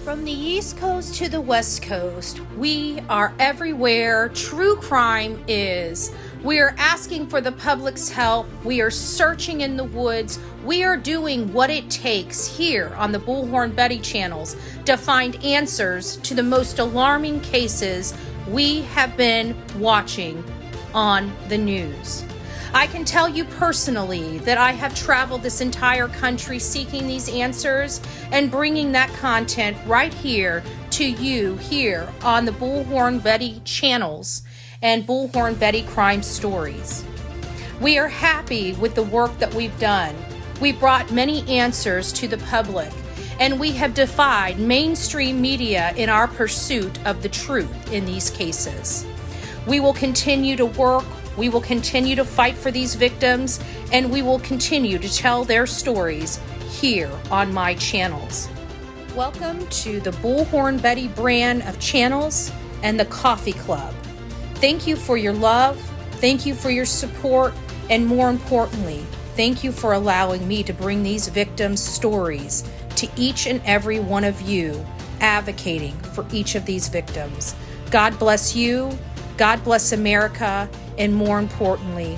From the East Coast to the West Coast, we are everywhere true crime is. We are asking for the public's help. We are searching in the woods. We are doing what it takes here on the Bullhorn Betty channels to find answers to the most alarming cases we have been watching on the news. I can tell you personally that I have traveled this entire country seeking these answers and bringing that content right here to you here on the Bullhorn Betty channels and Bullhorn Betty Crime Stories. We are happy with the work that we've done. We brought many answers to the public, and we have defied mainstream media in our pursuit of the truth in these cases. We will continue to work. We will continue to fight for these victims, and we will continue to tell their stories here on my channels. Welcome to the Bullhorn Betty brand of channels and the Coffee Club. Thank you for your love, thank you for your support, and more importantly, thank you for allowing me to bring these victims' stories to each and every one of you, advocating for each of these victims. God bless you, God bless America, and more importantly,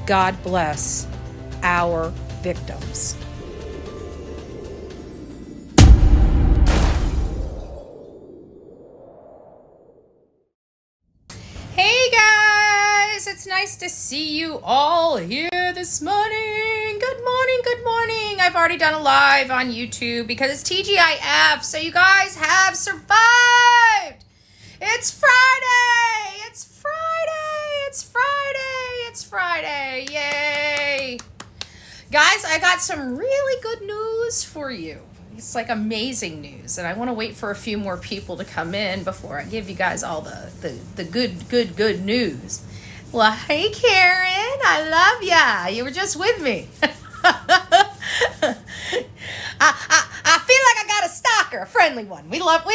God bless our victims. Hey guys, it's nice to see you all here this morning. Good morning, good morning. I've already done a live on YouTube because it's TGIF, so you guys have survived. It's Friday, it's Friday, it's Friday, it's Friday, yay. Guys, I got some really good news for you. It's like amazing news, and I want to wait for a few more people to come in before I give you guys all the good news. Well, hey Karen, I love ya. You were just with me. I feel like I got a stalker, a friendly one. We love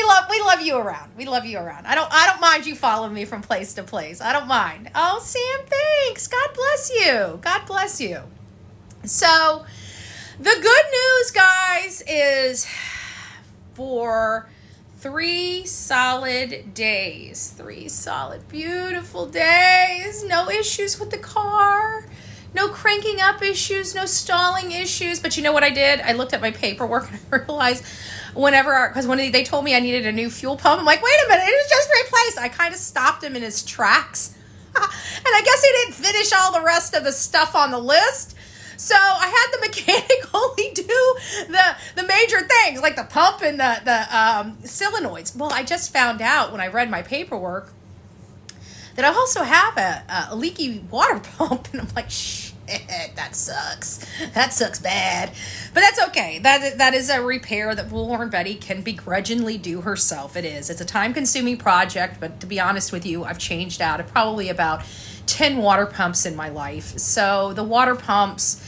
you around. We love you around. I don't mind you following me from place to place. I don't mind. Oh, Sam, thanks. God bless you. God bless you. So, the good news, guys, is for 3 solid days. 3 solid, beautiful days. No issues with the car. No cranking up issues, no stalling issues. But you know what I did? I looked at my paperwork and I realized because when they told me I needed a new fuel pump, I'm like, wait a minute, it was just replaced. I kind of stopped him in his tracks. And I guess he didn't finish all the rest of the stuff on the list. So I had the mechanic only do the major things, like the pump and the solenoids. Well, I just found out when I read my paperwork that I also have a leaky water pump, and I'm like, shit, that sucks. That sucks bad. But that's okay. That is a repair that Bullhorn Betty can begrudgingly do herself. It is. It's a time-consuming project, but to be honest with you, I've changed out probably about 10 water pumps in my life. So the water pumps,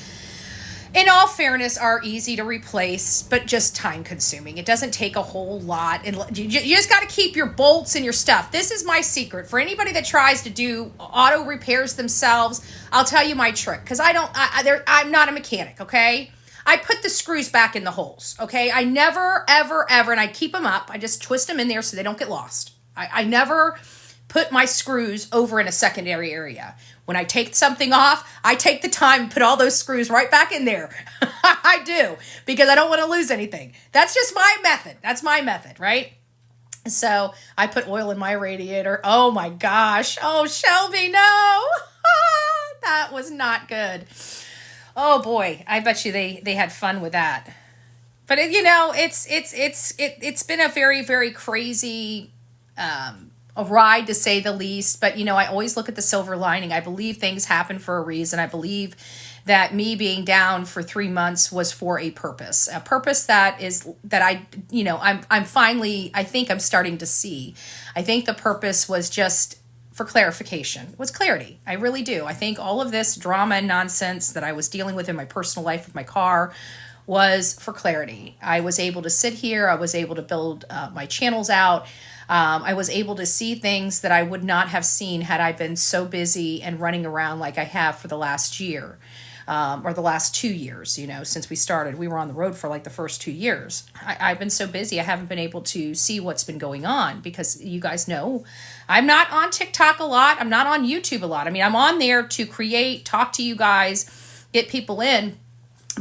in all fairness, are easy to replace, but just time consuming. It doesn't take a whole lot. And you just got to keep your bolts and your stuff. This is my secret. For anybody that tries to do auto repairs themselves, I'll tell you my trick. Because I'm not a mechanic, okay? I put the screws back in the holes, okay? I never, ever, and I keep them up. I just twist them in there so they don't get lost. I never put my screws over in a secondary area. When I take something off, I take the time to put all those screws right back in there. I do, because I don't want to lose anything. That's just my method. That's my method, right? So I put oil in my radiator. Oh my gosh. Oh, Shelby, no. That was not good. Oh boy. I bet you they had fun with that. But it's been a very, very crazy a ride, to say the least. But I always look at the silver lining. I believe things happen for a reason. I believe that me being down for 3 months was for a purpose that I'm finally, I think I'm starting to see. I think the purpose was just for clarification, was clarity. I really do. I think all of this drama and nonsense that I was dealing with in my personal life with my car was for clarity. I was able to sit here. I was able to build my channels out. I was able to see things that I would not have seen had I been so busy and running around like I have for the last year. or the last 2 years, since we started. We were on the road for like the first 2 years. I've been so busy, I haven't been able to see what's been going on, because you guys know I'm not on TikTok a lot. I'm not on YouTube a lot. I mean, I'm on there to create, talk to you guys, get people in.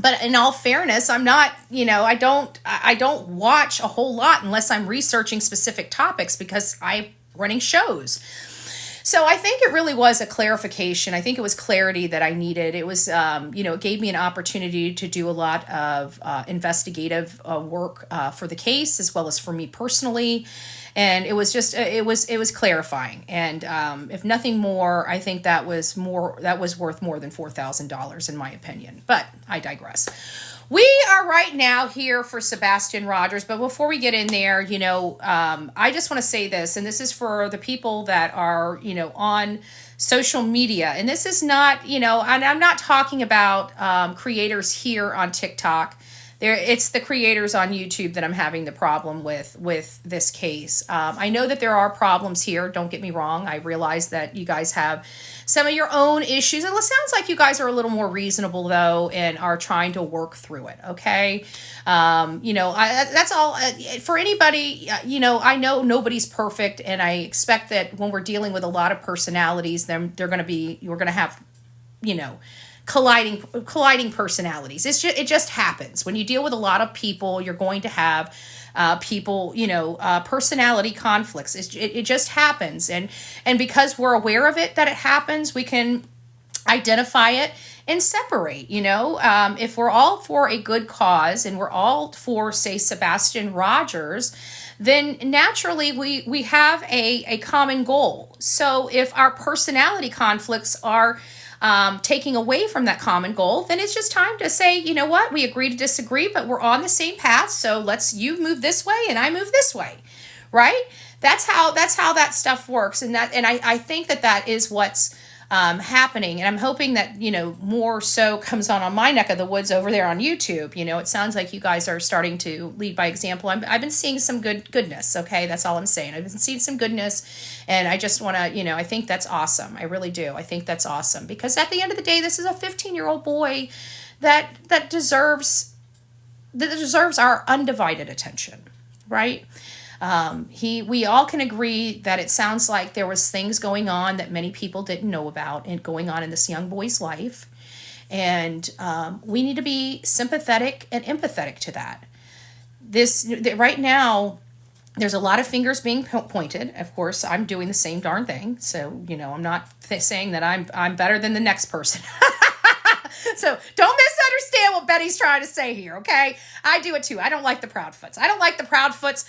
But in all fairness, I'm not, I don't watch a whole lot unless I'm researching specific topics, because I'm running shows. So I think it really was a clarification. I think it was clarity that I needed. It was, it gave me an opportunity to do a lot of investigative work for the case, as well as for me personally. And it was just, it was clarifying. And if nothing more, I think that was worth more than $4,000 in my opinion. But I digress. We are right now here for Sebastian Rogers, but before we get in there, I just want to say this, and this is for the people that are, on social media, and this is not, and I'm not talking about creators here on TikTok. It's the creators on YouTube that I'm having the problem with this case. I know that there are problems here. Don't get me wrong. I realize that you guys have some of your own issues. And it sounds like you guys are a little more reasonable, though, and are trying to work through it, okay? That's all. For anybody, I know nobody's perfect, and I expect that when we're dealing with a lot of personalities, then we're going to have, colliding personalities. It just happens. When you deal with a lot of people, you're going to have personality conflicts. It just happens. And because we're aware of it, that it happens, we can identify it and separate. If we're all for a good cause and we're all for, say, Sebastian Rogers, then naturally we have a common goal. So if our personality conflicts are taking away from that common goal, then it's just time to say, you know what, we agree to disagree, but we're on the same path. So you move this way and I move this way, right? That's how that stuff works. And I think that is what's happening. And I'm hoping that, more so comes on my neck of the woods over there on YouTube. It sounds like you guys are starting to lead by example. I've been seeing some goodness. Okay. That's all I'm saying. I've been seeing some goodness, and I just want to, I think that's awesome. I really do. I think that's awesome, because at the end of the day, this is a 15-year-old boy that deserves our undivided attention. Right. We all can agree that it sounds like there was things going on that many people didn't know about and going on in this young boy's life. And we need to be sympathetic and empathetic to that. Right now, there's a lot of fingers being pointed. Of course, I'm doing the same darn thing. So, I'm not saying that I'm better than the next person. So don't misunderstand what Betty's trying to say here, okay? I do it too. I don't like the Proudfoots. I don't like the Proudfoots,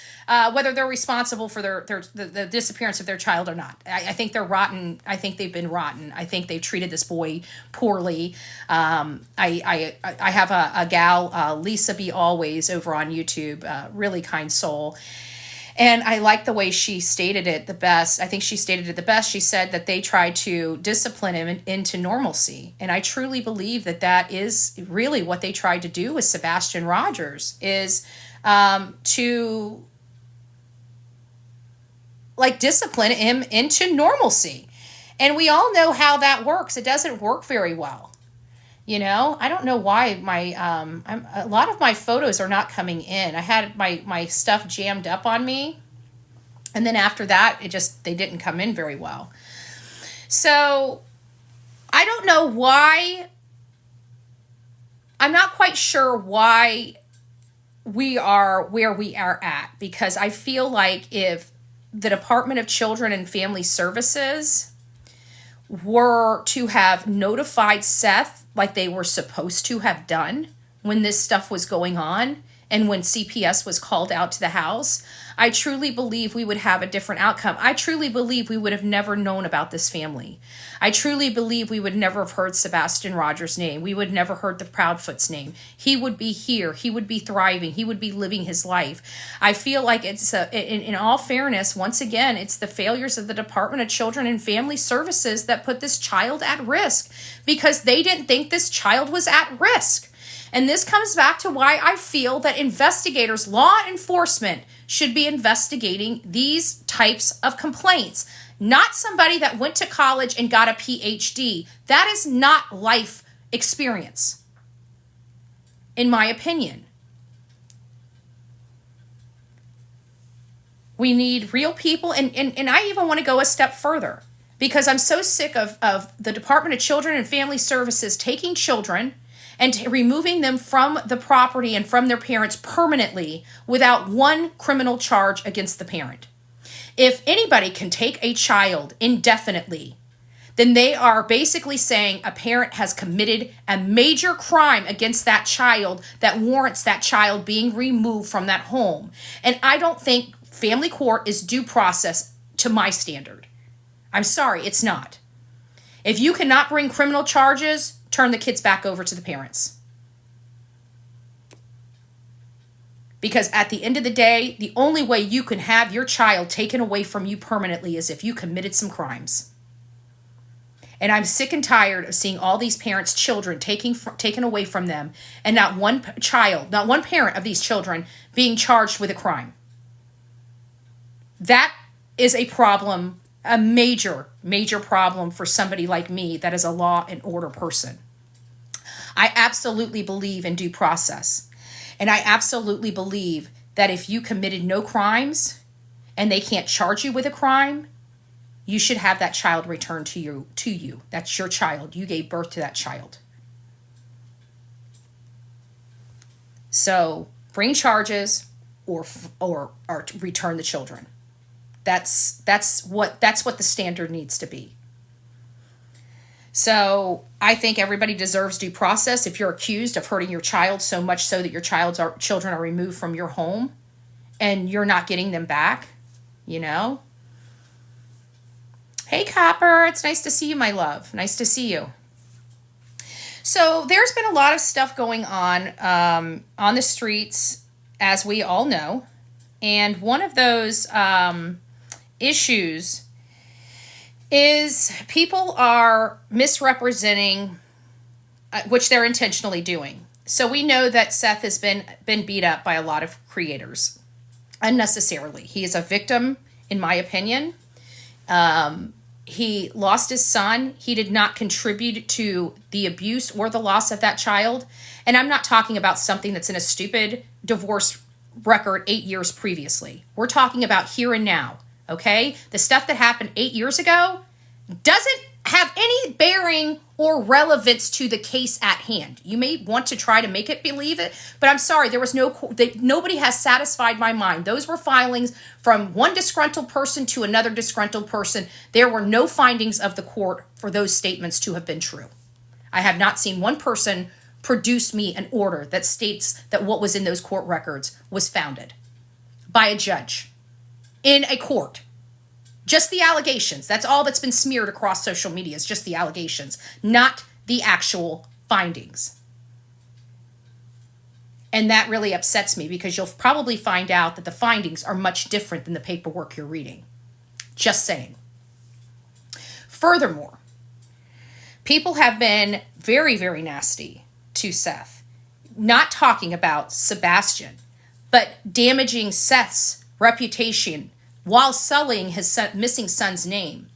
whether they're responsible for the disappearance of their child or not. I think they're rotten. I think they've been rotten. I think they've treated this boy poorly. I have a gal, Lisa B. Always, over on YouTube, really kind soul. And I like the way she stated it the best. I think she stated it the best. She said that they tried to discipline him into normalcy. And I truly believe that is really what they tried to do with Sebastian Rogers, is to discipline him into normalcy. And we all know how that works. It doesn't work very well. I don't know why a lot of my photos are not coming in. I had my stuff jammed up on me, and then after that, they didn't come in very well. So I don't know why. I'm not quite sure why we are where we are at, because I feel like if the Department of Children and Family Services were to have notified Seth like they were supposed to have done when this stuff was going on and when CPS was called out to the house, I truly believe we would have a different outcome. I truly believe we would have never known about this family. I truly believe we would never have heard Sebastian Rogers' name. We would never heard the Proudfoot's name. He would be here. He would be thriving. He would be living his life. I feel like it's, in all fairness, once again, it's the failures of the Department of Children and Family Services that put this child at risk, because they didn't think this child was at risk. And this comes back to why I feel that investigators, law enforcement, should be investigating these types of complaints. Not somebody that went to college and got a PhD. That is not life experience, in my opinion. We need real people, and I even want to go a step further, because I'm so sick of the Department of Children and Family Services taking children and removing them from the property and from their parents permanently without one criminal charge against the parent. If anybody can take a child indefinitely, then they are basically saying a parent has committed a major crime against that child that warrants that child being removed from that home. And I don't think family court is due process to my standard. I'm sorry, it's not. If you cannot bring criminal charges, turn the kids back over to the parents. Because at the end of the day, the only way you can have your child taken away from you permanently is if you committed some crimes. And I'm sick and tired of seeing all these parents' children taken away from them, and not one parent of these children being charged with a crime. That is a problem, a major, major problem for somebody like me that is a law and order person. I absolutely believe in due process. And I absolutely believe that if you committed no crimes and they can't charge you with a crime, you should have that child returned to you. That's your child. You gave birth to that child. So bring charges or return the children. That's what the standard needs to be. So I think everybody deserves due process. If you're accused of hurting your child so much so that your children are removed from your home and you're not getting them back, you know. Hey, Copper, it's nice to see you, my love. Nice to see you. So there's been a lot of stuff going on the streets, as we all know. And one of those issues is people are misrepresenting, which they're intentionally doing. So we know that Seth has been beat up by a lot of creators unnecessarily. He is a victim, in my opinion. He lost his son. He did not contribute to the abuse or the loss of that child. And I'm not talking about something that's in a stupid divorce record 8 years previously. We're talking about here and now, okay? The stuff that happened 8 years ago doesn't have any bearing or relevance to the case at hand. You may want to try to make it believe it, but I'm sorry, there was nobody has satisfied my mind. Those were filings from one disgruntled person to another disgruntled person. There were no findings of the court for those statements to have been true. I have not seen one person produce me an order that states that what was in those court records was founded by a judge in a court. Just the allegations. That's all that's been smeared across social media is just the allegations, not the actual findings. And that really upsets me because you'll probably find out that the findings are much different than the paperwork you're reading. Just saying. Furthermore, people have been very, very nasty to Seth. Not talking about Sebastian, but damaging Seth's reputation while sullying his missing son's name.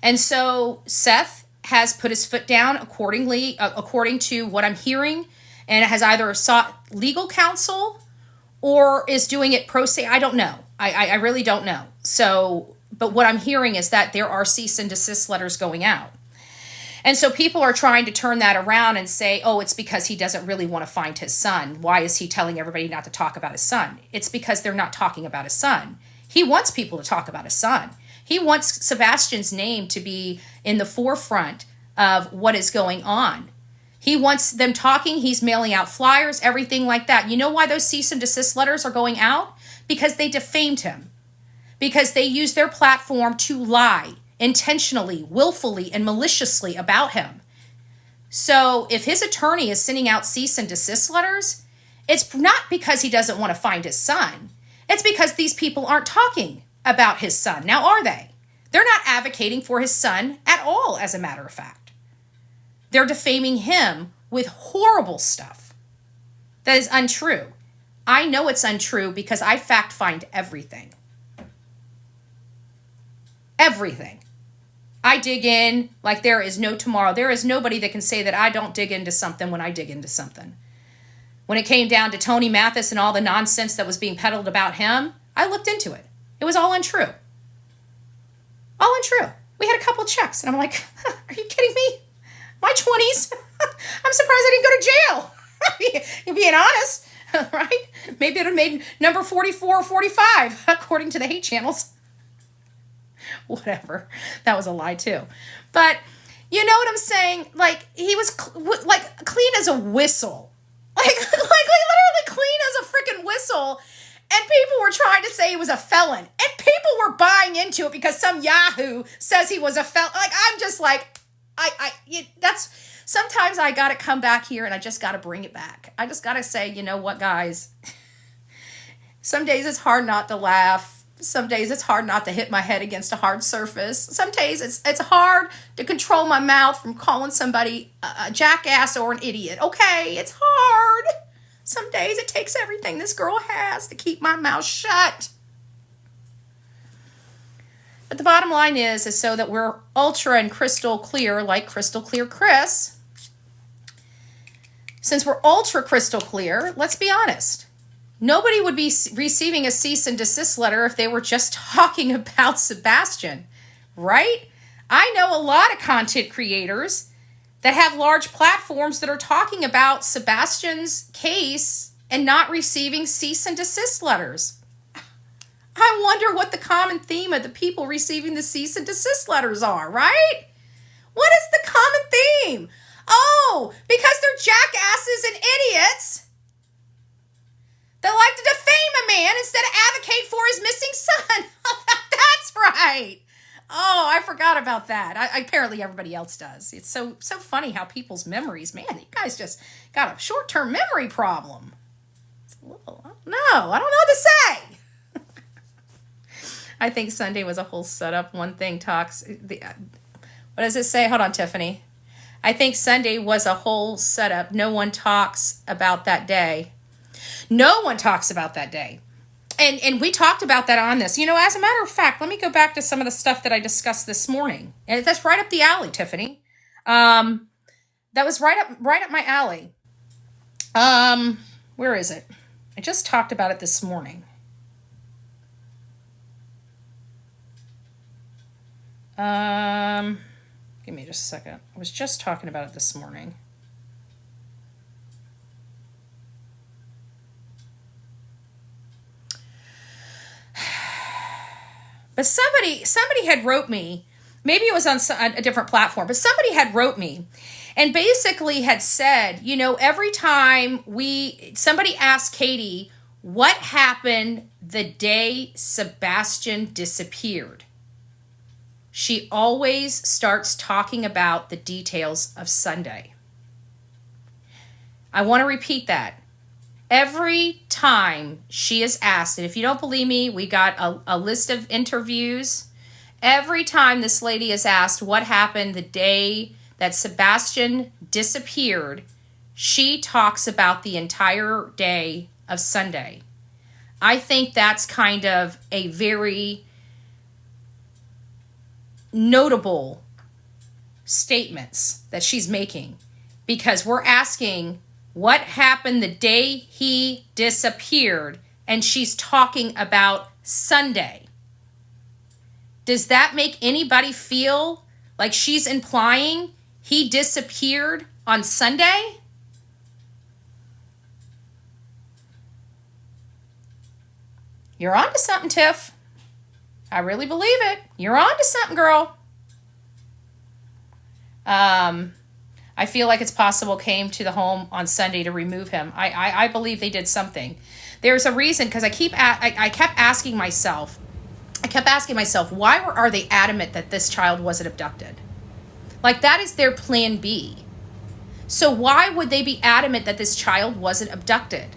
And so Seth has put his foot down according to what I'm hearing, and has either sought legal counsel or is doing it pro se. I don't know. I really don't know. So, but what I'm hearing is that there are cease and desist letters going out. And so people are trying to turn that around and say, oh, it's because he doesn't really want to find his son. Why is he telling everybody not to talk about his son? It's because they're not talking about his son. He wants people to talk about his son. He wants Sebastian's name to be in the forefront of what is going on. He wants them talking. He's mailing out flyers, everything like that. You know why those cease and desist letters are going out? Because they defamed him. Because they used their platform to lie intentionally, willfully, and maliciously about him. So if his attorney is sending out cease and desist letters, it's not because he doesn't want to find his son. It's because these people aren't talking about his son. Now, are they? They're not advocating for his son at all, as a matter of fact. They're defaming him with horrible stuff that is untrue. I know it's untrue because I fact find everything. Everything. I dig in like there is no tomorrow. There is nobody that can say that I don't dig into something when I dig into something. When it came down to Tony Mathis and all the nonsense that was being peddled about him, I looked into it. It was all untrue. All untrue. We had a couple checks, and I'm like, are you kidding me? My 20s? I'm surprised I didn't go to jail. You're being honest, right? Maybe it would have made number 44 or 45, according to the hate channels. Whatever. That was a lie, too. But you know what I'm saying? Like, he was clean as a whistle. Like literally clean as a freaking whistle. And people were trying to say he was a felon. And people were buying into it because some Yahoo says he was a felon. Like, I'm just like, sometimes I got to come back here and I just got to bring it back. I just got to say, you know what, guys? Some days it's hard not to laugh. Some days it's hard not to hit my head against a hard surface. Some days it's hard to control my mouth from calling somebody a jackass or an idiot. Okay, it's hard. Some days it takes everything this girl has to keep my mouth shut. But the bottom line is so that we're ultra and crystal clear, like Crystal Clear Chris. Since we're ultra crystal clear, let's be honest. Nobody would be receiving a cease and desist letter if they were just talking about Sebastian, right? I know a lot of content creators that have large platforms that are talking about Sebastian's case and not receiving cease and desist letters. I wonder what the common theme of the people receiving the cease and desist letters are, right? What is the common theme? Oh, because they're jackasses and idiots that like to defame a man instead of advocate for his missing son. That's right. Oh, I forgot about that. Apparently everybody else does. It's so funny how people's memories, man, you guys just got a short-term memory problem. It's a little, I don't know what to say. I think Sunday was a whole setup. One thing talks, what does it say? Hold on, Tiffany. I think Sunday was a whole setup. No one talks about that day. No one talks about that day. And we talked about that on this. You know, as a matter of fact, let me go back to some of the stuff that I discussed this morning. And that's right up the alley, Tiffany. That was right up my alley. Where is it? I just talked about it this morning. Give me just a second. I was just talking about it this morning. But somebody had wrote me, maybe it was on a different platform, but somebody had wrote me and basically had said, you know, every time somebody asked Katie, what happened the day Sebastian disappeared? She always starts talking about the details of Sunday. I want to repeat that. Every time she is asked, and if you don't believe me, we got a list of interviews. Every time this lady is asked what happened the day that Sebastian disappeared, she talks about the entire day of Sunday. I think that's kind of a very notable statements that she's making, because we're asking what happened the day he disappeared, and she's talking about Sunday. Does that make anybody feel like she's implying he disappeared on Sunday? You're on to something, Tiff. I really believe it. You're on to something, girl. I feel like it's possible came to the home on Sunday to remove him. I believe they did something. There's a reason, because I kept asking myself, why are they adamant that this child wasn't abducted? Like, that is their plan B. So why would they be adamant that this child wasn't abducted?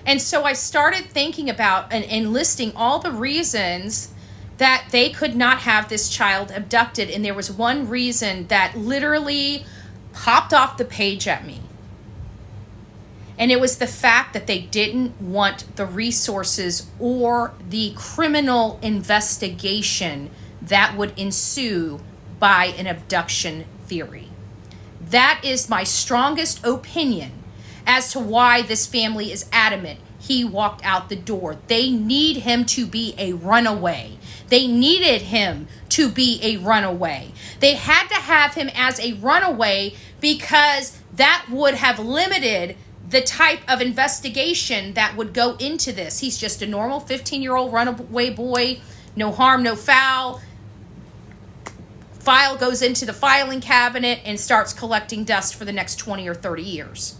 And so I started thinking about and listing all the reasons that they could not have this child abducted. And there was one reason that literally popped off the page at me. And it was the fact that they didn't want the resources or the criminal investigation that would ensue by an abduction theory. That is my strongest opinion as to why this family is adamant he walked out the door. They need him to be a runaway. They needed him to be a runaway. They had to have him as a runaway because that would have limited the type of investigation that would go into this. He's just a normal 15-year-old runaway boy, no harm, no foul. File goes into the filing cabinet and starts collecting dust for the next 20 or 30 years.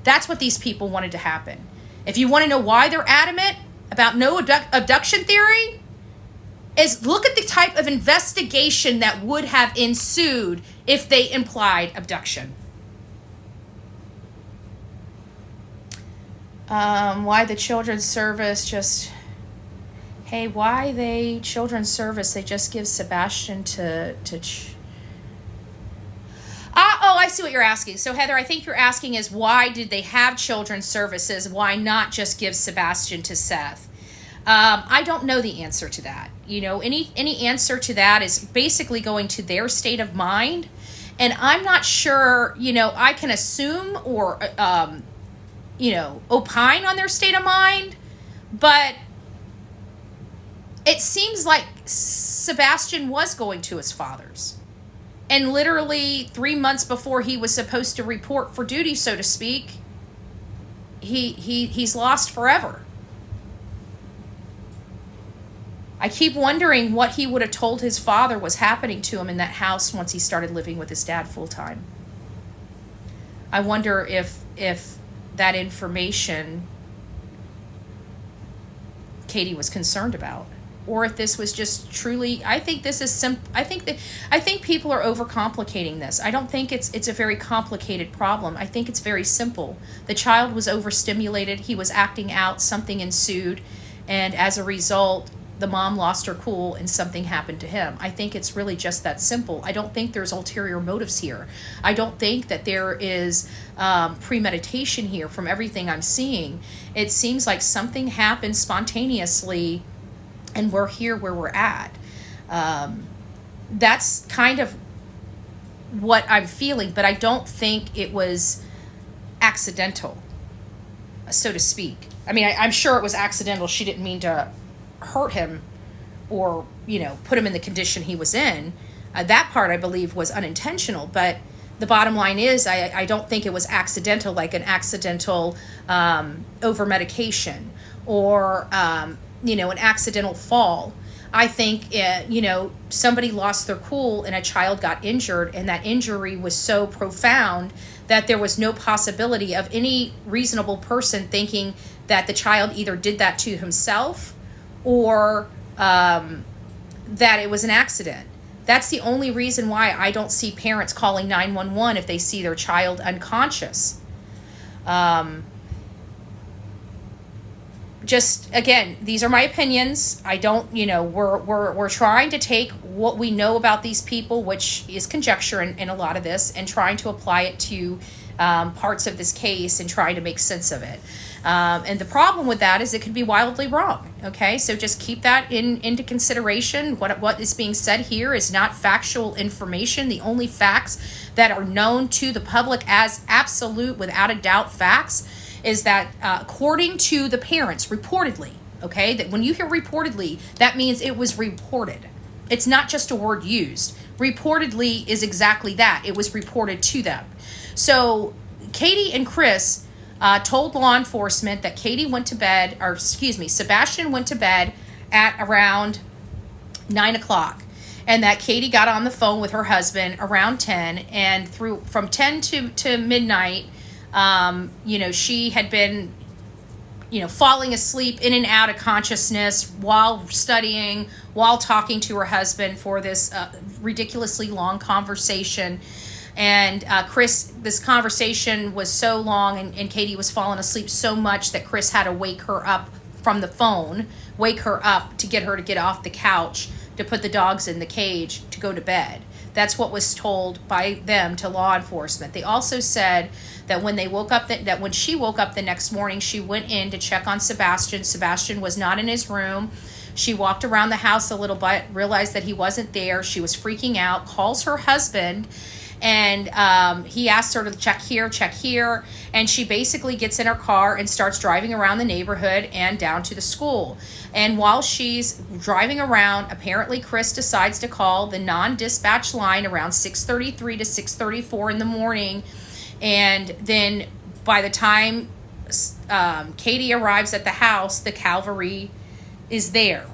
That's what these people wanted to happen. If you want to know why they're adamant about no abduction theory, is look at the type of investigation that would have ensued if they implied abduction. Why the children's service just... Hey, why they children's service? They just give Sebastian to I see what you're asking. So Heather, I think you're asking is why did they have children's services? Why not just give Sebastian to Seth? I don't know the answer to that. Any answer to that is basically going to their state of mind, and I'm not sure. I can assume or opine on their state of mind, but it seems like Sebastian was going to his father's. And literally 3 months before he was supposed to report for duty, so to speak, he's lost forever. I keep wondering what he would have told his father was happening to him in that house once he started living with his dad full time. I wonder if that information Katie was concerned about, or if this was just truly. I think this is I think people are overcomplicating this. I don't think it's a very complicated problem. I think it's very simple. The child was overstimulated. He was acting out. Something ensued, and as a result, the mom lost her cool and something happened to him. I think it's really just that simple. I don't think there's ulterior motives here. I don't think that there is premeditation here from everything I'm seeing. It seems like something happened spontaneously and we're here where we're at. That's kind of what I'm feeling, but I don't think it was accidental, so to speak. I mean, I'm sure it was accidental. She didn't mean to hurt him or, put him in the condition he was in. That part, I believe, was unintentional, but the bottom line is I don't think it was accidental, like an accidental over-medication or, an accidental fall. I think, somebody lost their cool and a child got injured, and that injury was so profound that there was no possibility of any reasonable person thinking that the child either did that to himself or that it was an accident. That's the only reason why I don't see parents calling 911 if they see their child unconscious. Just, again, these are my opinions. I don't, we're trying to take what we know about these people, which is conjecture in a lot of this, and trying to apply it to parts of this case and trying to make sense of it. And the problem with that is it could be wildly wrong. Okay, so just keep that into consideration. What is being said here is not factual information. The only facts that are known to the public as absolute, without a doubt, facts is that according to the parents, reportedly, okay, that when you hear reportedly, that means it was reported. It's not just a word used. Reportedly is exactly that. It was reported to them. So Katie and Chris told law enforcement that Sebastian went to bed at around 9 o'clock, and that Katie got on the phone with her husband around 10, and from 10 to midnight, she had been, falling asleep in and out of consciousness while studying, while talking to her husband for this ridiculously long conversation. And this conversation was so long, and Katie was falling asleep so much that Chris had to wake her up from the phone, wake her up to get her to get off the couch, to put the dogs in the cage, to go to bed. That's what was told by them to law enforcement. They also said that when she woke up the next morning, she went in to check on Sebastian. Sebastian was not in his room. She walked around the house a little bit, realized that he wasn't there. She was freaking out, calls her husband, and he asked her to check here, and she basically gets in her car and starts driving around the neighborhood and down to the school. And while she's driving around, apparently Chris decides to call the non-dispatch line around 6:33 to 6:34 in the morning, and then by the time Katie arrives at the house, the cavalry is there.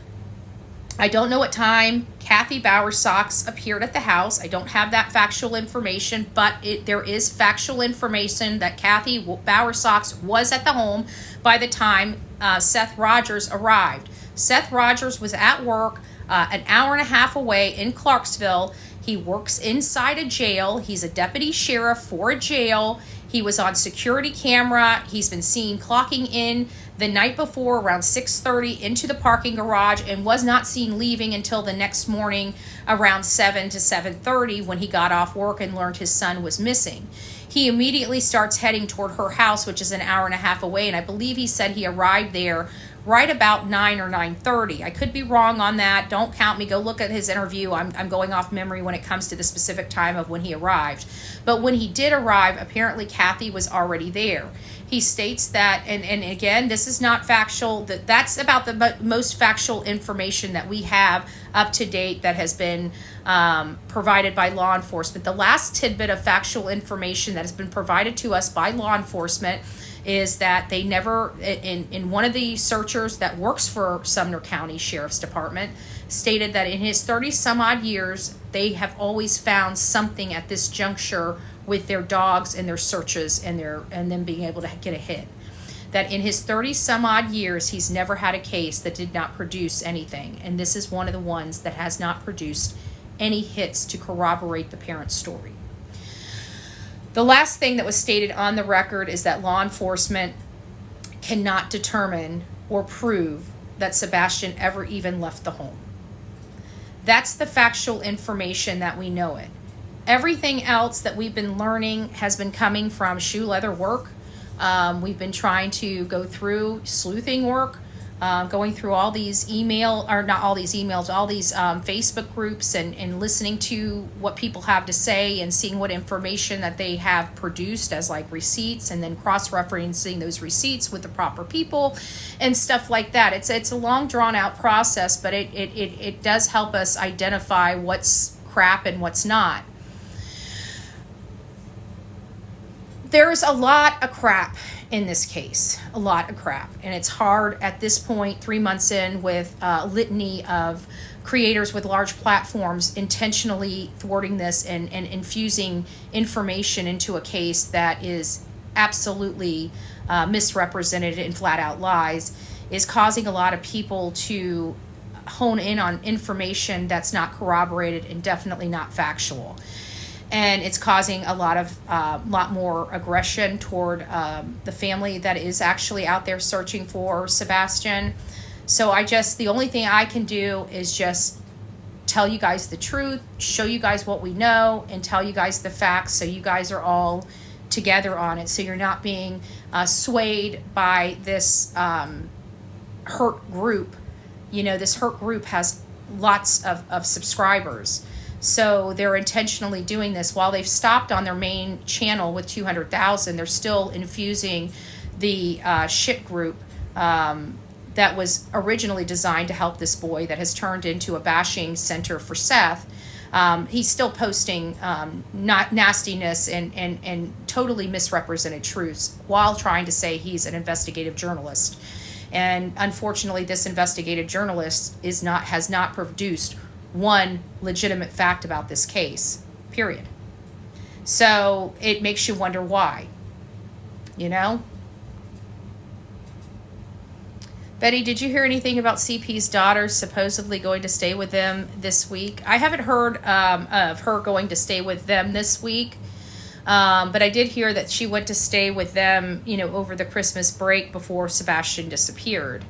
I don't know what time Kathy Bowersox appeared at the house. I don't have that factual information, but there is factual information that Kathy Bowersox was at the home by the time Seth Rogers arrived. Seth Rogers was at work an hour and a half away in Clarksville. He works inside a jail. He's a deputy sheriff for a jail. He was on security camera. He's been seen clocking in the night before around 6:30 into the parking garage and was not seen leaving until the next morning around 7 to 7:30 when he got off work and learned his son was missing. He immediately starts heading toward her house, which is an hour and a half away, and I believe he said he arrived there right about 9 or 9:30. I could be wrong on that. Don't count me. Go look at his interview. I'm going off memory when it comes to the specific time of when he arrived. But when he did arrive, apparently Kathy was already there. He states that, and again, this is not factual, that's about the most factual information that we have up to date that has been provided by law enforcement. The last tidbit of factual information that has been provided to us by law enforcement is that they never, in one of the searchers that works for Sumner County Sheriff's Department, stated that in his 30 some odd years, they have always found something at this juncture with their dogs and their searches and them being able to get a hit. That in his 30 some odd years, he's never had a case that did not produce anything. And this is one of the ones that has not produced any hits to corroborate the parent's story. The last thing that was stated on the record is that law enforcement cannot determine or prove that Sebastian ever even left the home. That's the factual information that we know it. Everything else that we've been learning has been coming from shoe leather work. We've been trying to go through sleuthing work, going through all these Facebook groups and listening to what people have to say and seeing what information that they have produced as like receipts, and then cross-referencing those receipts with the proper people and stuff like that. It's a long drawn out process, but it does help us identify what's crap and what's not. There's a lot of crap in this case, a lot of crap. And it's hard at this point, 3 months in, with a litany of creators with large platforms intentionally thwarting this and infusing information into a case that is absolutely misrepresented and flat out lies, is causing a lot of people to hone in on information that's not corroborated and definitely not factual. And it's causing a lot more aggression toward the family that is actually out there searching for Sebastian. So the only thing I can do is just tell you guys the truth, show you guys what we know, and tell you guys the facts so you guys are all together on it. So you're not being swayed by this hurt group. You know, this hurt group has lots of subscribers. So they're intentionally doing this. While they've stopped on their main channel with 200,000, they're still infusing the shit group that was originally designed to help this boy that has turned into a bashing center for Seth. He's still posting nastiness and totally misrepresented truths while trying to say he's an investigative journalist. And unfortunately, this investigative journalist has not produced one legitimate fact about this case, period. So it makes you wonder why, you know? Betty, did you hear anything about CP's daughter supposedly going to stay with them this week? I haven't heard of her going to stay with them this week, but I did hear that she went to stay with them, over the Christmas break before Sebastian disappeared.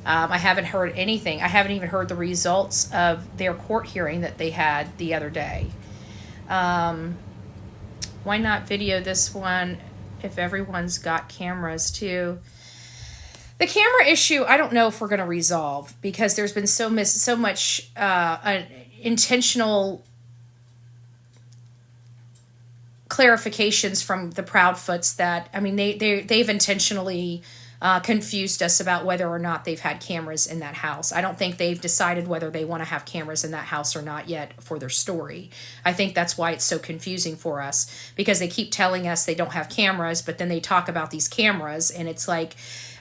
I haven't heard anything. I haven't even heard the results of their court hearing that they had the other day. Why not video this one if everyone's got cameras too? The camera issue, I don't know if we're going to resolve, because there's been so much intentional clarifications from the Proudfoots that, I mean, they've intentionally confused us about whether or not they've had cameras in that house. I don't think they've decided whether they want to have cameras in that house or not yet for their story. I think that's why it's so confusing for us, because they keep telling us they don't have cameras, but then they talk about these cameras, and it's like,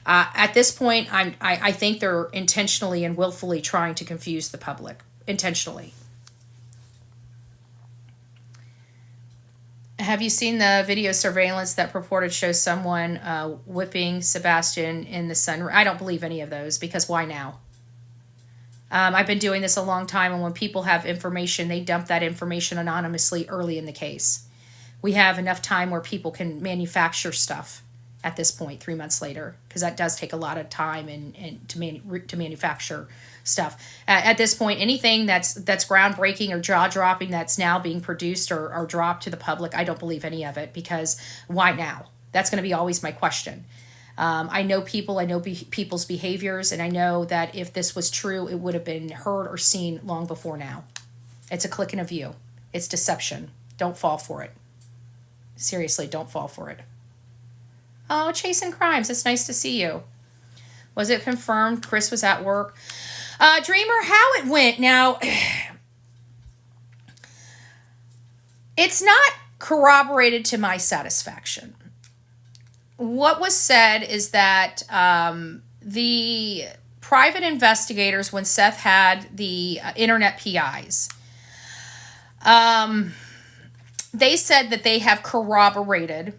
at this point, I think they're intentionally and willfully trying to confuse the public. Intentionally. Have you seen the video surveillance that purported shows someone whipping Sebastian in the sun? I don't believe any of those, because why now? I've been doing this a long time, and when people have information, they dump that information anonymously early in the case. We have enough time where people can manufacture stuff at this point, 3 months later, because that does take a lot of time and to manufacture stuff. At this point, anything that's groundbreaking or jaw-dropping that's now being produced or dropped to the public, I don't believe any of it, because why now? That's going to be always my question. I know people, I know people's behaviors, and I know that if this was true, it would have been heard or seen long before now. It's a click and a view. It's deception. Don't fall for it. Seriously, don't fall for it. Oh, Chasing Crimes, it's nice to see you. Was it confirmed Chris was at work? Dreamer, how it went. Now, it's not corroborated to my satisfaction. What was said is that the private investigators, when Seth had the internet PIs, they said that they have corroborated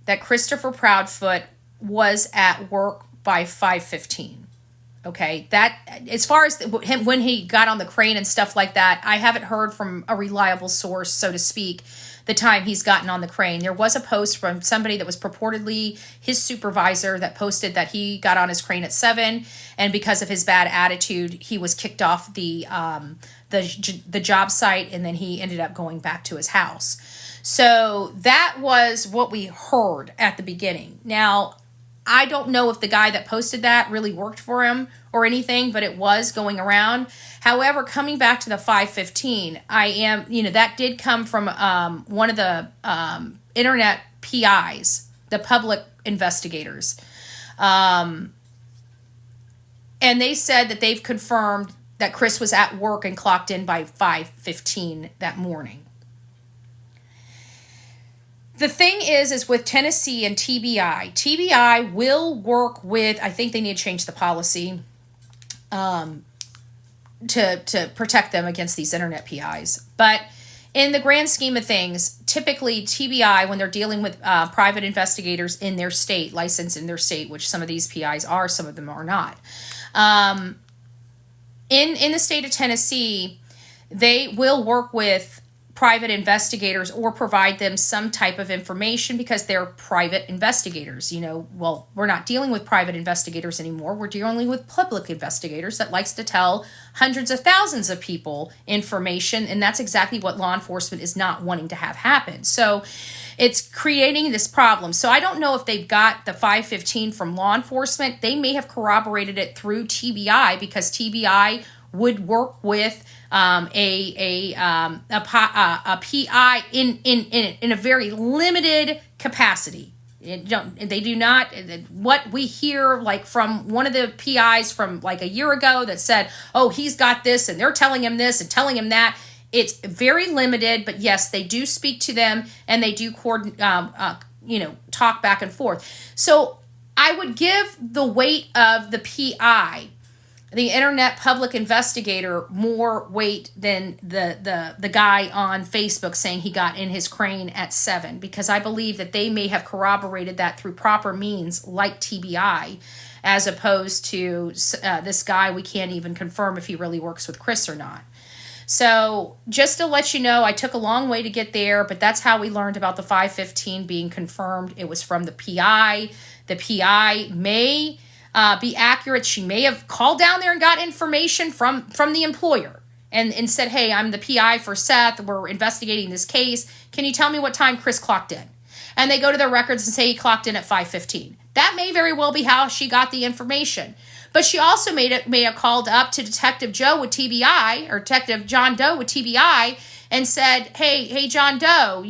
that Christopher Proudfoot was at work by 5:15. Okay, that as far as him when he got on the crane and stuff like that, I haven't heard from a reliable source, so to speak, the time he's gotten on the crane. There was a post from somebody that was purportedly his supervisor that posted that he got on his crane at 7, and because of his bad attitude, he was kicked off the job site, and then he ended up going back to his house. So that was what we heard at the beginning. Now, I don't know if the guy that posted that really worked for him or anything, but it was going around. However, coming back to the 5:15, that did come from one of the internet PIs, the public investigators. And they said that they've confirmed that Chris was at work and clocked in by 5:15 that morning. The thing is with Tennessee and TBI will work with, I think they need to change the policy to protect them against these internet PIs. But in the grand scheme of things, typically TBI, when they're dealing with private investigators in their state, licensed in their state, which some of these PIs are, some of them are not. In the state of Tennessee, they will work with private investigators or provide them some type of information because they're private investigators. Well, we're not dealing with private investigators anymore. We're dealing with public investigators that likes to tell hundreds of thousands of people information, and that's exactly what law enforcement is not wanting to have happen. So it's creating this problem. So I don't know if they've got the 5:15 from law enforcement. They may have corroborated it through TBI, because TBI would work with a PI in a very limited capacity. They do not. What we hear, like from one of the PIs from like a year ago that said, "Oh, he's got this," and they're telling him this and telling him that. It's very limited, but yes, they do speak to them and they do talk back and forth. So I would give the weight of the PI, the internet public investigator, more weight than the guy on Facebook saying he got in his crane at 7, because I believe that they may have corroborated that through proper means like TBI, as opposed to this guy we can't even confirm if he really works with Chris or not. So just to let you know, I took a long way to get there, but that's how we learned about the 5:15 being confirmed. It was from the PI. The PI may be accurate. She may have called down there and got information from the employer and said, "Hey, I'm the PI for Seth. We're investigating this case. Can you tell me what time Chris clocked in?" And they go to their records and say he clocked in at 5:15. That may very well be how she got the information. But she also may have called up to Detective Joe with TBI, or Detective John Doe with TBI, and said, hey, John Doe,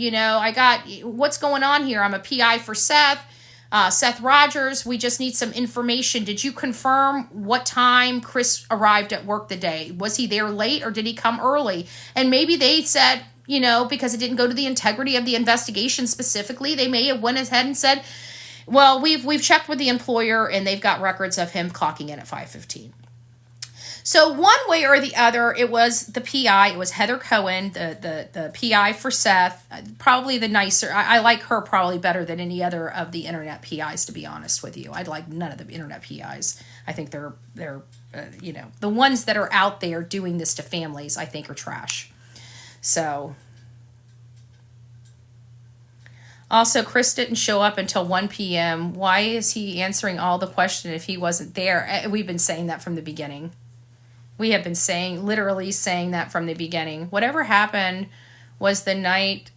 what's going on here? I'm a PI for Seth Rogers. We just need some information. Did you confirm what time Chris arrived at work the day? Was he there late or did he come early? And maybe they said, because it didn't go to the integrity of the investigation specifically, they may have went ahead and said, well, we've checked with the employer and they've got records of him clocking in at 5:15. So one way or the other, it was the PI. It was Heather Cohen, the PI for Seth. Probably the nicer. I like her probably better than any other of the internet PIs, to be honest with you. I'd like none of the internet PIs. I think they're the ones that are out there doing this to families, I think, are trash. So. Also, Chris didn't show up until 1 p.m. Why is he answering all the questions if he wasn't there? We've been saying that from the beginning. We have been literally saying that from the beginning. Whatever happened was the night,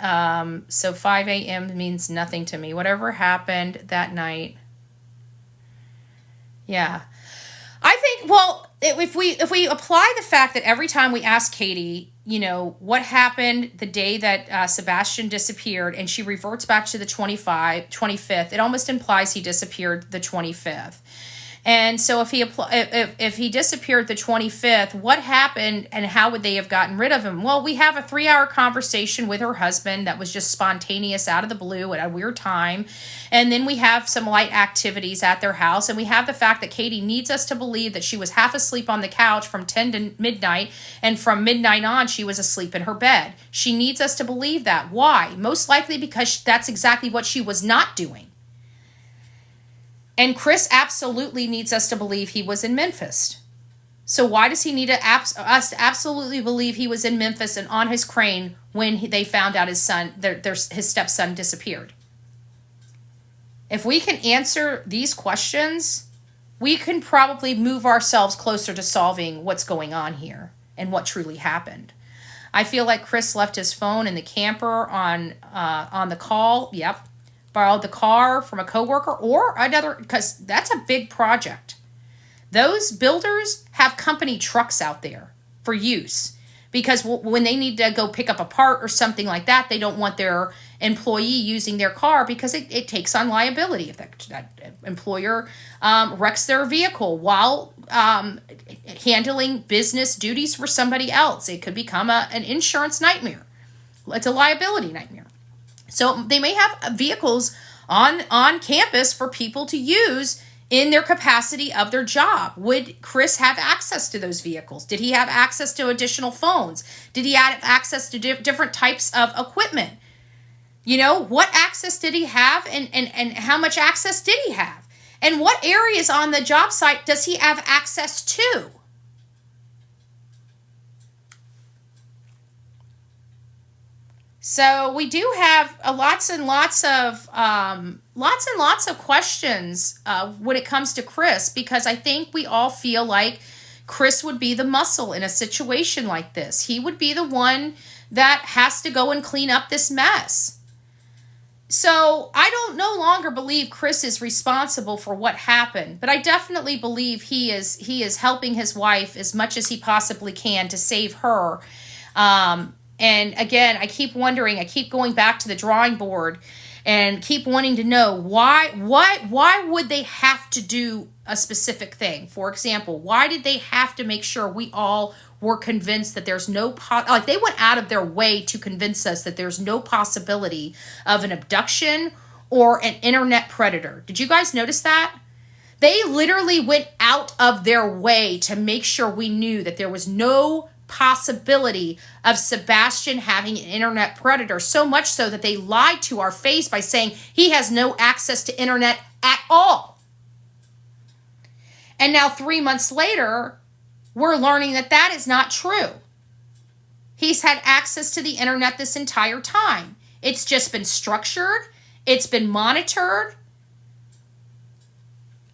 so 5 a.m. means nothing to me. Whatever happened that night. Yeah. I think, well, if we apply the fact that every time we ask Katie, what happened the day that Sebastian disappeared, and she reverts back to the 25th, it almost implies he disappeared the 25th. And so if he disappeared the 25th, what happened and how would they have gotten rid of him? Well, we have a 3-hour conversation with her husband that was just spontaneous out of the blue at a weird time. And then we have some light activities at their house. And we have the fact that Katie needs us to believe that she was half asleep on the couch from 10 to midnight. And from midnight on, she was asleep in her bed. She needs us to believe that. Why? Most likely because that's exactly what she was not doing. And Chris absolutely needs us to believe he was in Memphis. So why does he need us to absolutely believe he was in Memphis and on his crane when they found out his son, his stepson disappeared? If we can answer these questions, we can probably move ourselves closer to solving what's going on here and what truly happened. I feel like Chris left his phone in the camper on the call. Yep. Borrowed the car from a coworker or another, because that's a big project. Those builders have company trucks out there for use because when they need to go pick up a part or something like that, they don't want their employee using their car because it takes on liability if that employer wrecks their vehicle while handling business duties for somebody else. It could become an insurance nightmare. It's a liability nightmare. So they may have vehicles on campus for people to use in their capacity of their job. Would Chris have access to those vehicles? Did he have access to additional phones? Did he have access to different types of equipment? What access did he have and how much access did he have? And what areas on the job site does he have access to? So we do have lots and lots of questions when it comes to Chris, because I think we all feel like Chris would be the muscle in a situation like this. He would be the one that has to go and clean up this mess. So I don't no longer believe Chris is responsible for what happened, but I definitely believe he is helping his wife as much as he possibly can to save her. And again, I keep wondering, I keep going back to the drawing board and keep wanting to know why would they have to do a specific thing? For example, why did they have to make sure we all were convinced that there's no, they went out of their way to convince us that there's no possibility of an abduction or an internet predator. Did you guys notice that? They literally went out of their way to make sure we knew that there was no possibility of Sebastian having an internet predator, so much so that they lied to our face by saying he has no access to internet at all. And now 3 months later, we're learning that that is not true. He's had access to the internet this entire time. It's just been structured, it's been monitored,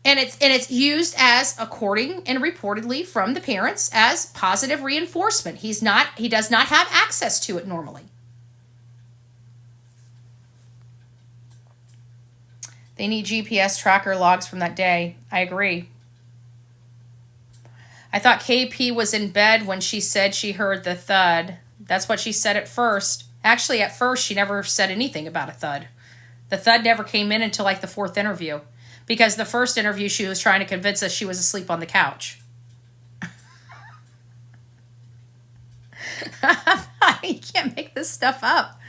and it's used as, according and reportedly from the parents, as positive reinforcement. He does not have access to it normally. They need GPS tracker logs from that day. I agree. I thought KP was in bed when she said she heard the thud. That's what she said at first. Actually, at first, she never said anything about a thud. The thud never came in until like the fourth interview. Because the first interview, she was trying to convince us she was asleep on the couch. You can't make this stuff up.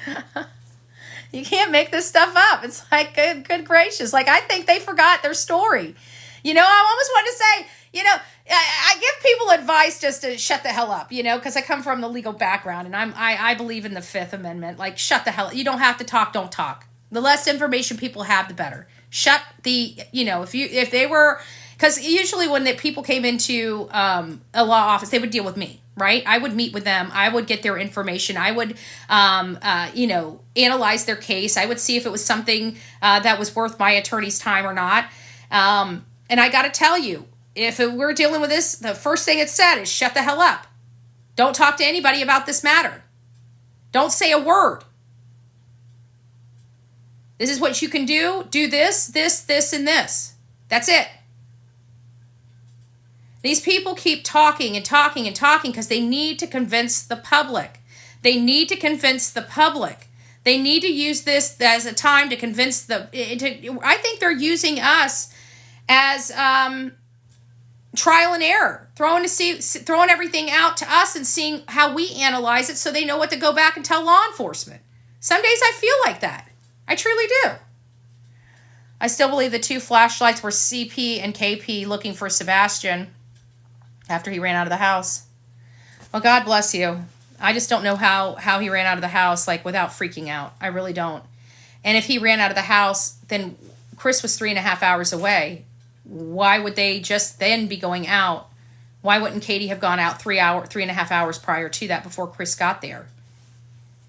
You can't make this stuff up. It's like, good gracious. Like, I think they forgot their story. You know, I almost want to say, you know, I give people advice just to shut the hell up, you know, because I come from the legal background and I believe in the Fifth Amendment. Like, shut the hell up. You don't have to talk, don't talk. The less information people have, the better. Shut the, you know, if they were, because usually when the people came into a law office, they would deal with me, right? I would meet with them. I would get their information. I would, you know, analyze their case. I would see if it was something that was worth my attorney's time or not. And I got to tell you, if we're dealing with this, the first thing it said is shut the hell up. Don't talk to anybody about this matter. Don't say a word. This is what you can do. Do this, this, and this. That's it. These people keep talking and talking and talking because they need to convince the public. They need to convince the public. They need to use this as a time to convince I think they're using us as trial and error, throwing everything out to us and seeing how we analyze it so they know what to go back and tell law enforcement. Some days I feel like that. I truly do. I still believe the two flashlights were CP and KP looking for Sebastian after he ran out of the house. Well, God bless you. I just don't know how he ran out of the house, like, without freaking out. I really don't. And if he ran out of the house, then Chris was 3.5 hours away. Why would they just then be going out? Why wouldn't Katie have gone out 3.5 hours prior to that before Chris got there?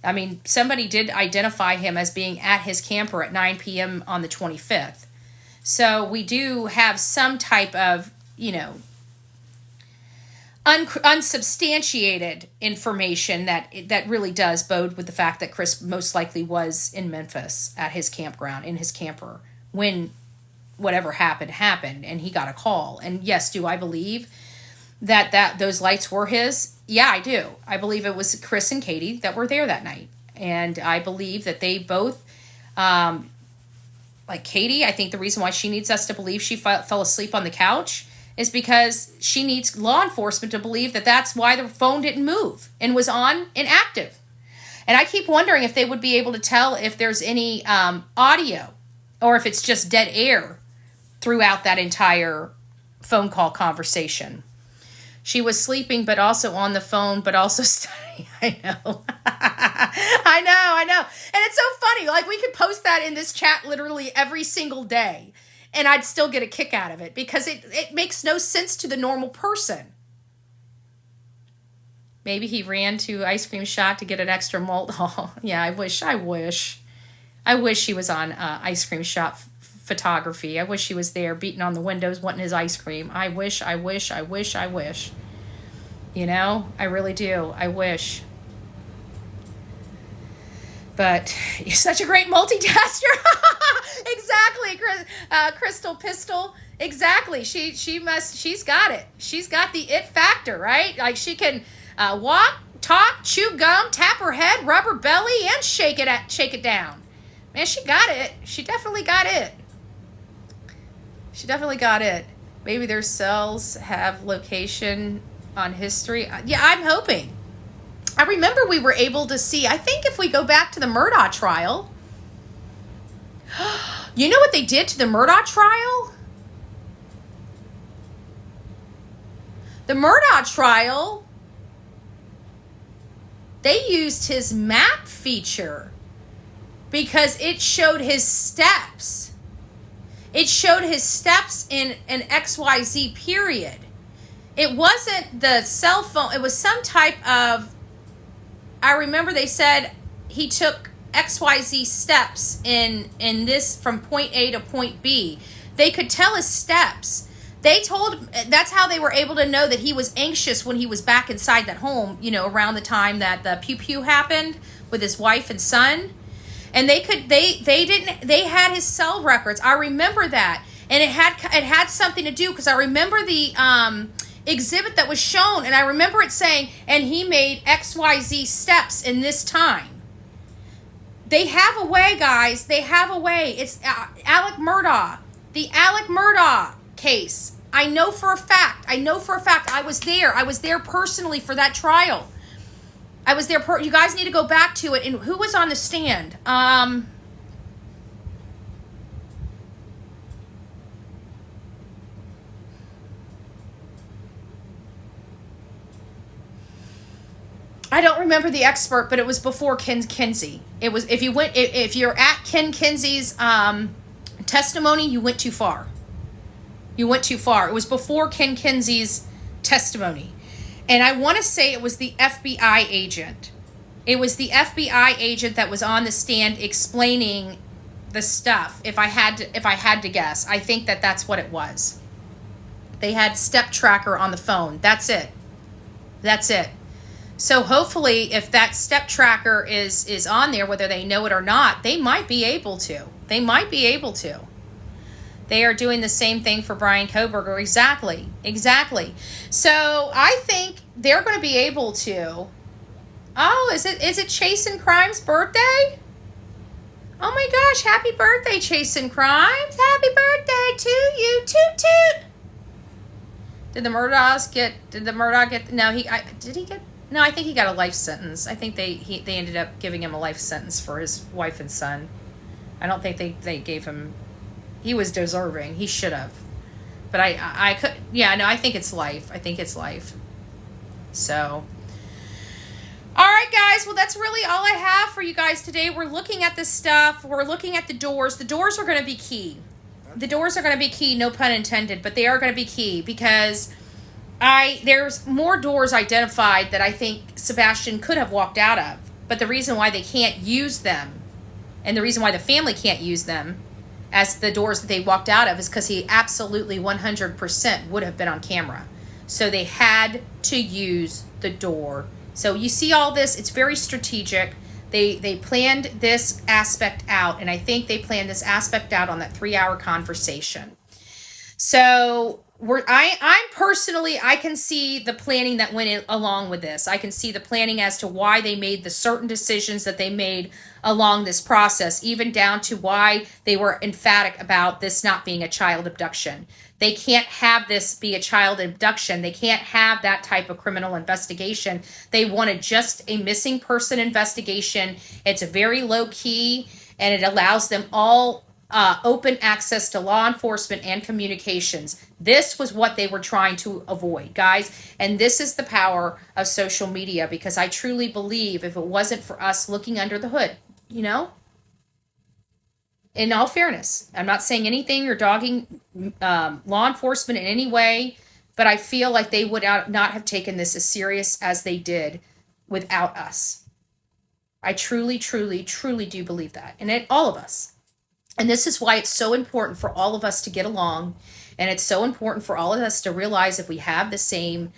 I mean, somebody did identify him as being at his camper at 9 p.m. on the 25th. So we do have some type of, you know, unsubstantiated information that really does bode with the fact that Chris most likely was in Memphis at his campground, in his camper, when whatever happened, and he got a call. And yes, do I believe that those lights were his? Yeah, I do. I believe it was Chris and Katie that were there that night. And I believe that they both, like Katie, I think the reason why she needs us to believe she fell asleep on the couch is because she needs law enforcement to believe that that's why the phone didn't move and was on and active. And I keep wondering if they would be able to tell if there's any audio or if it's just dead air throughout that entire phone call conversation. She was sleeping, but also on the phone, but also studying. I know. I know. And it's so funny. Like, we could post that in this chat literally every single day, and I'd still get a kick out of it because it makes no sense to the normal person. Maybe he ran to Ice Cream Shop to get an extra malt. Oh, yeah, I wish he was on Ice Cream Shop photography. I wish he was there beating on the windows wanting his ice cream. I wish. You know, I really do. I wish. But you're such a great multitasker. Exactly, Crystal Pistol. Exactly. She's got it. She's got the it factor, right? Like, she can walk, talk, chew gum, tap her head, rub her belly, and shake it down. Man, she got it. She definitely got it. Maybe their cells have location on history. Yeah, I'm hoping. I remember we were able to see, I think if we go back to the Murdaugh trial, you know what they did to the Murdaugh trial? The Murdaugh trial, they used his map feature because it showed his steps. It showed his steps in an XYZ period. It wasn't the cell phone. It was some type of, I remember they said he took XYZ steps in this from point A to point B. They could tell his steps. That's how they were able to know that he was anxious when he was back inside that home, you know, around the time that the pew pew happened with his wife and son. and they had his cell records. I remember that, and it had something to do, because I remember the exhibit that was shown, and I remember it saying, and he made XYZ steps in this time. They have a way, guys. They have a way. It's Alec Murdaugh, the Alec Murdaugh case. I know for a fact. I was there. I was there personally for that trial. I was there. You guys need to go back to it. And who was on the stand? I don't remember the expert, but it was before Ken Kinsey. It was, if you're at Ken Kinsey's testimony, you went too far. You went too far. It was before Ken Kinsey's testimony. And I want to say it was the FBI agent. It was the FBI agent that was on the stand explaining the stuff. If I had to guess, I think that's what it was. They had step tracker on the phone. That's it. So hopefully, if that step tracker is on there, whether they know it or not, they might be able to. They are doing the same thing for Brian Kohberger. Exactly. So I think they're going to be able to. Oh, is it Chasing Crimes' birthday? Oh my gosh, happy birthday, Chasing Crimes. Happy birthday to you. Toot toot. Did the Murdaugh get, no, I think he got a life sentence. I think they ended up giving him a life sentence for his wife and son. I don't think they gave him, he was deserving. He should have. But I think it's life. So, all right, guys. Well, that's really all I have for you guys today. We're looking at this stuff. We're looking at the doors. The doors are going to be key. No pun intended, but they are going to be key, because there's more doors identified that I think Sebastian could have walked out of. But the reason why they can't use them, and the reason why the family can't use them as the doors that they walked out of, is because he absolutely 100% would have been on camera. So they had to use the door. So you see all this, it's very strategic. They planned this aspect out, and I think they planned this aspect out on that 3-hour conversation. So I'm personally, I can see the planning that went along with this. I can see the planning as to why they made the certain decisions that they made along this process, even down to why they were emphatic about this not being a child abduction. They can't have this be a child abduction. They can't have that type of criminal investigation. They wanted just a missing person investigation. It's a very low key, and it allows them all open access to law enforcement and communications. This was what they were trying to avoid, guys. And this is the power of social media, because I truly believe if it wasn't for us looking under the hood, in all fairness, I'm not saying anything or dogging law enforcement in any way, but I feel like they would not have taken this as serious as they did without us. I truly, truly, truly do believe that. And all of us. And this is why it's so important for all of us to get along. And it's so important for all of us to realize if we have the same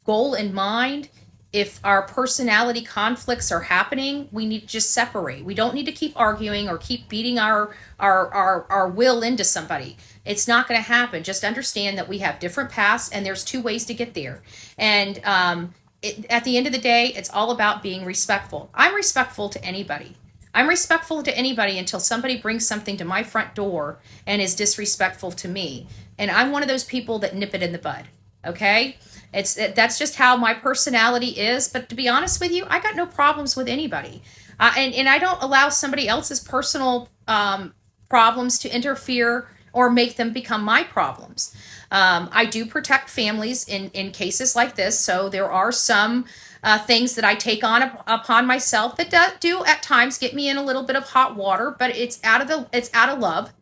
goal in mind, if our personality conflicts are happening, we need to just separate. We don't need to keep arguing or keep beating our will into somebody. It's not going to happen. Just understand that we have different paths, and there's 2 ways to get there. And at the end of the day, it's all about being respectful. I'm respectful to anybody. Until somebody brings something to my front door and is disrespectful to me. And I'm one of those people that nip it in the bud. Okay? That's just how my personality is. But to be honest with you, I got no problems with anybody. And I don't allow somebody else's personal problems to interfere or make them become my problems. I do protect families in cases like this. So there are some things that I take on upon myself that do at times get me in a little bit of hot water, but it's out of love,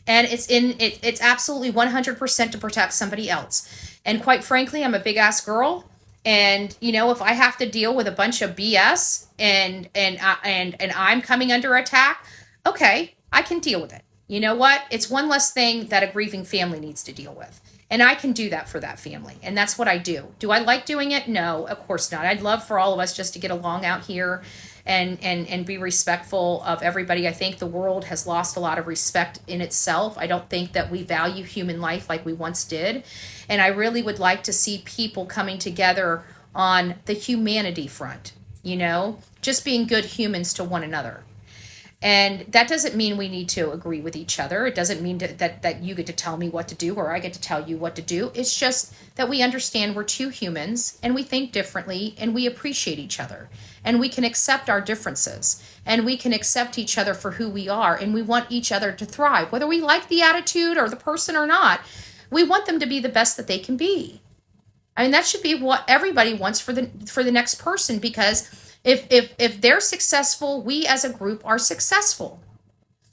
and it's absolutely 100% to protect somebody else. And quite frankly, I'm a big ass girl, and if I have to deal with a bunch of BS and I'm coming under attack, okay, I can deal with it. You know what? It's one less thing that a grieving family needs to deal with. And I can do that for that family. And that's what I do. Do I like doing it? No, of course not. I'd love for all of us just to get along out here and be respectful of everybody. I think the world has lost a lot of respect in itself. I don't think that we value human life like we once did. And I really would like to see people coming together on the humanity front, just being good humans to one another. And that doesn't mean we need to agree with each other. It doesn't mean that you get to tell me what to do or I get to tell you what to do. It's just that we understand we're two humans and we think differently and we appreciate each other and we can accept our differences and we can accept each other for who we are, and we want each other to thrive. Whether we like the attitude or the person or not, we want them to be the best that they can be. I mean, that should be what everybody wants for the next person, because if they're successful, we as a group are successful.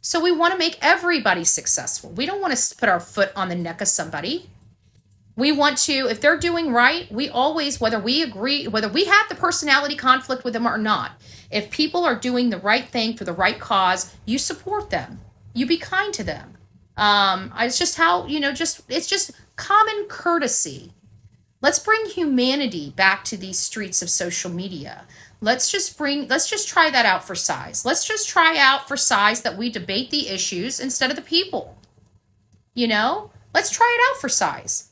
So we want to make everybody successful. We don't want to put our foot on the neck of somebody. We want to, if they're doing right, we always, whether we agree, whether we have the personality conflict with them or not, if people are doing the right thing for the right cause, you support them. You be kind to them. It's just how, it's just common courtesy. Let's bring humanity back to these streets of social media. Let's just try that out for size. Let's just try out for size that we debate the issues instead of the people. Let's try it out for size.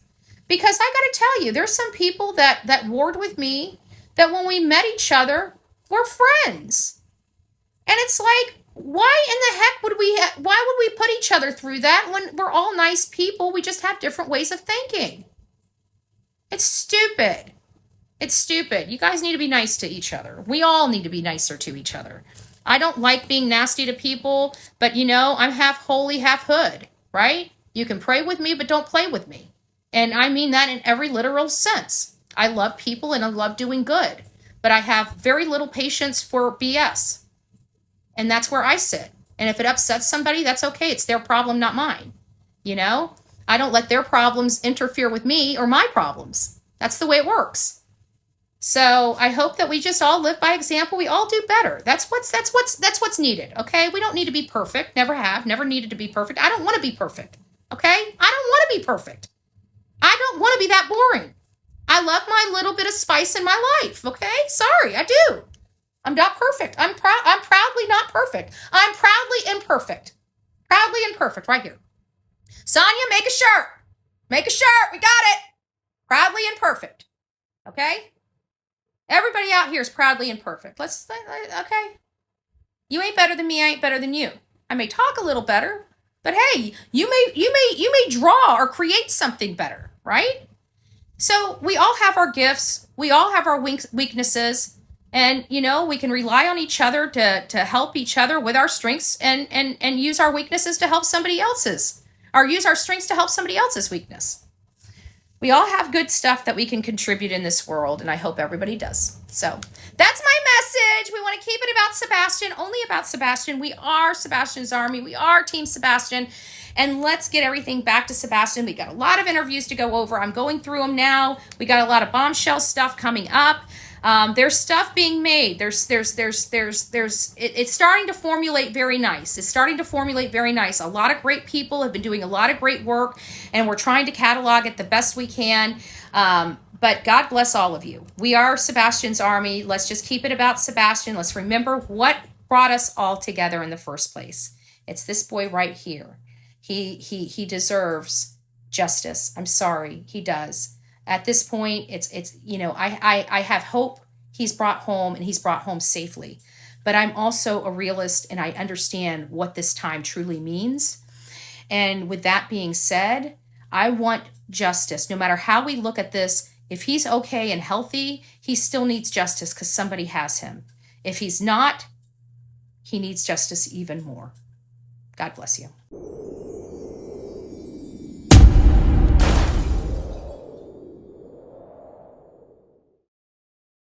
Because I got to tell you, there's some people that warred with me that when we met each other, we're friends. And it's like, why in the heck why would we put each other through that when we're all nice people? We just have different ways of thinking. It's stupid. It's stupid. You guys need to be nice to each other. We all need to be nicer to each other. I don't like being nasty to people, but I'm half holy, half hood, right? You can pray with me, but don't play with me. And I mean that in every literal sense. I love people and I love doing good, but I have very little patience for BS. And that's where I sit. And if it upsets somebody, that's okay. It's their problem, not mine. I don't let their problems interfere with me or my problems. That's the way it works. So I hope that we just all live by example. We all do better. That's what's needed. Okay. We don't need to be perfect. Never have, never needed to be perfect. I don't want to be perfect. Okay. I don't want to be perfect. I don't want to be that boring. I love my little bit of spice in my life. Okay. Sorry. I do. I'm not perfect. I'm proudly not perfect. I'm proudly imperfect. Proudly imperfect right here. Sonia, make a shirt. Make a shirt. We got it. Proudly imperfect. Okay? Everybody out here is proudly imperfect. Okay. You ain't better than me. I ain't better than you. I may talk a little better, but hey, you may draw or create something better, right? So we all have our gifts. We all have our weaknesses. And, we can rely on each other to help each other with our strengths and use our weaknesses to help somebody else's, or use our strengths to help somebody else's weakness. We all have good stuff that we can contribute in this world, and I hope everybody does. So that's my message. We want to keep it about Sebastian, only about Sebastian. We are Sebastian's Army. We are Team Sebastian. And let's get everything back to Sebastian. We got a lot of interviews to go over. I'm going through them now. We got a lot of bombshell stuff coming up. There's stuff being made. It's starting to formulate very nice. It's starting to formulate very nice. A lot of great people have been doing a lot of great work, and we're trying to catalog it the best we can. But God bless all of you. We are Sebastian's Army. Let's just keep it about Sebastian. Let's remember what brought us all together in the first place. It's this boy right here. He deserves justice. I'm sorry, he does. At this point, I have hope he's brought home, and he's brought home safely. But I'm also a realist, and I understand what this time truly means. And with that being said, I want justice. No matter how we look at this, if he's okay and healthy, he still needs justice because somebody has him. If he's not, he needs justice even more. God bless you.